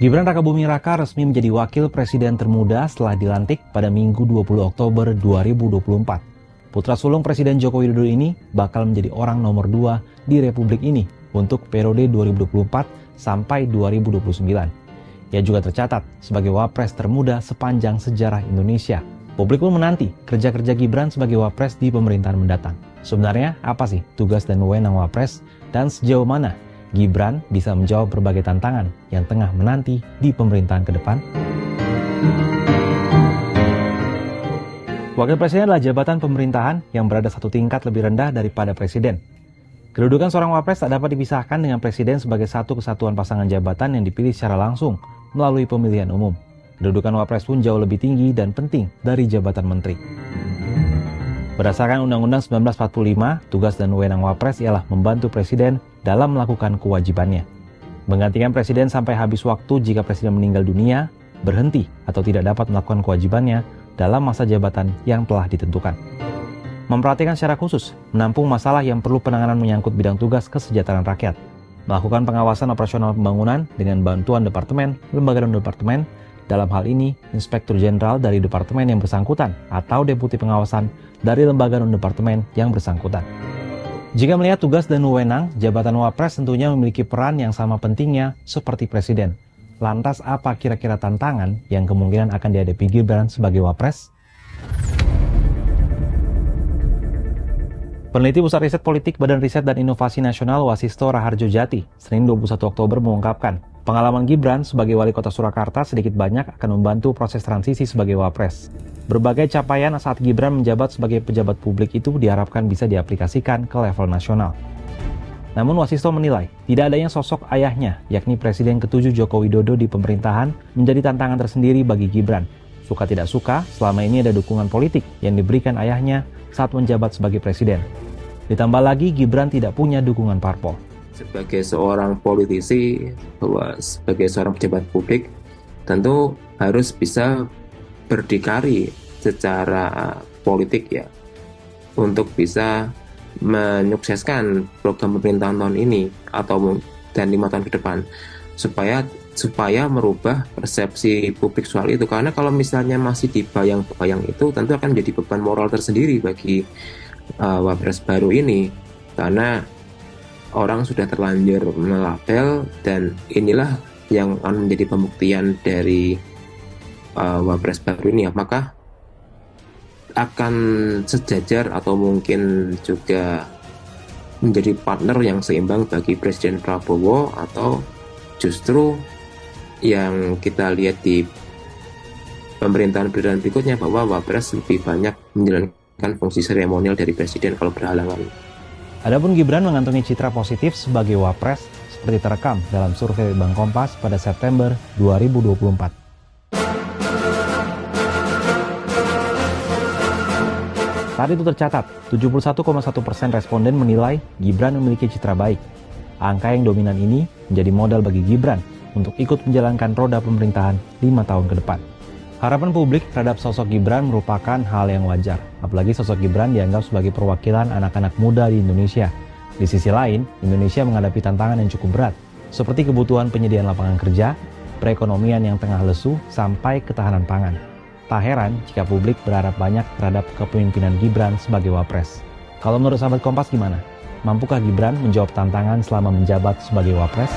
Gibran Rakabuming Raka resmi menjadi wakil presiden termuda setelah dilantik pada Minggu 20 Oktober 2024. Putra sulung Presiden Joko Widodo ini bakal menjadi orang nomor 2 di Republik ini untuk periode 2024 sampai 2029. Ia juga tercatat sebagai wapres termuda sepanjang sejarah Indonesia. Publik pun menanti kerja-kerja Gibran sebagai wapres di pemerintahan mendatang. Sebenarnya apa sih tugas dan wewenang wapres dan sejauh mana Gibran bisa menjawab berbagai tantangan yang tengah menanti di pemerintahan ke depan? Wakil Presiden adalah jabatan pemerintahan yang berada satu tingkat lebih rendah daripada Presiden. Kedudukan seorang wapres tak dapat dipisahkan dengan Presiden sebagai satu kesatuan pasangan jabatan yang dipilih secara langsung melalui pemilihan umum. Kedudukan wapres pun jauh lebih tinggi dan penting dari jabatan menteri. Berdasarkan Undang-Undang 1945, tugas dan wewenang wapres ialah membantu Presiden dalam melakukan kewajibannya. Menggantikan Presiden sampai habis waktu jika Presiden meninggal dunia, berhenti atau tidak dapat melakukan kewajibannya dalam masa jabatan yang telah ditentukan. Memperhatikan secara khusus, menampung masalah yang perlu penanganan menyangkut bidang tugas kesejahteraan rakyat. Melakukan pengawasan operasional pembangunan dengan bantuan departemen, lembaga dan departemen, dalam hal ini, Inspektur Jenderal dari departemen yang bersangkutan atau Deputi Pengawasan dari lembaga dan departemen yang bersangkutan. Jika melihat tugas dan wewenang, jabatan wapres tentunya memiliki peran yang sama pentingnya seperti Presiden. Lantas apa kira-kira tantangan yang kemungkinan akan dihadapi Gibran sebagai wapres? Peneliti Pusat Riset Politik Badan Riset dan Inovasi Nasional Wasisto Raharjo Jati, Senin 21 Oktober mengungkapkan, pengalaman Gibran sebagai wali kota Surakarta sedikit banyak akan membantu proses transisi sebagai wapres. Berbagai capaian saat Gibran menjabat sebagai pejabat publik itu diharapkan bisa diaplikasikan ke level nasional. Namun Wasisto menilai, tidak adanya sosok ayahnya, yakni Presiden ke-7 Joko Widodo di pemerintahan menjadi tantangan tersendiri bagi Gibran. Suka tidak suka, selama ini ada dukungan politik yang diberikan ayahnya saat menjabat sebagai presiden. Ditambah lagi, Gibran tidak punya dukungan parpol. Sebagai seorang politisi, bahwa sebagai seorang pejabat publik, tentu harus bisa berdikari secara politik ya, untuk bisa menyukseskan program pemerintahan tahun ini dan 5 tahun ke depan, supaya merubah persepsi publik soal itu. Karena kalau misalnya masih dibayang-bayang itu, tentu akan menjadi beban moral tersendiri bagi wapres baru ini, karena orang sudah terlanjur melabel, dan inilah yang akan menjadi pembuktian dari wapres baru ini, apakah akan sejajar atau mungkin juga menjadi partner yang seimbang bagi Presiden Prabowo, atau justru yang kita lihat di pemerintahan berikutnya bahwa wapres lebih banyak menjalankan fungsi seremonial dari Presiden kalau berhalangan. Adapun Gibran mengantongi citra positif sebagai wapres seperti terekam dalam survei Bank Kompas pada September 2024. Saat itu tercatat, 71,1% responden menilai Gibran memiliki citra baik. Angka yang dominan ini menjadi modal bagi Gibran untuk ikut menjalankan roda pemerintahan 5 tahun ke depan. Harapan publik terhadap sosok Gibran merupakan hal yang wajar, apalagi sosok Gibran dianggap sebagai perwakilan anak-anak muda di Indonesia. Di sisi lain, Indonesia menghadapi tantangan yang cukup berat, seperti kebutuhan penyediaan lapangan kerja, perekonomian yang tengah lesu, sampai ketahanan pangan. Tak heran jika publik berharap banyak terhadap kepemimpinan Gibran sebagai wapres. Kalau menurut sahabat Kompas gimana? Mampukah Gibran menjawab tantangan selama menjabat sebagai wapres?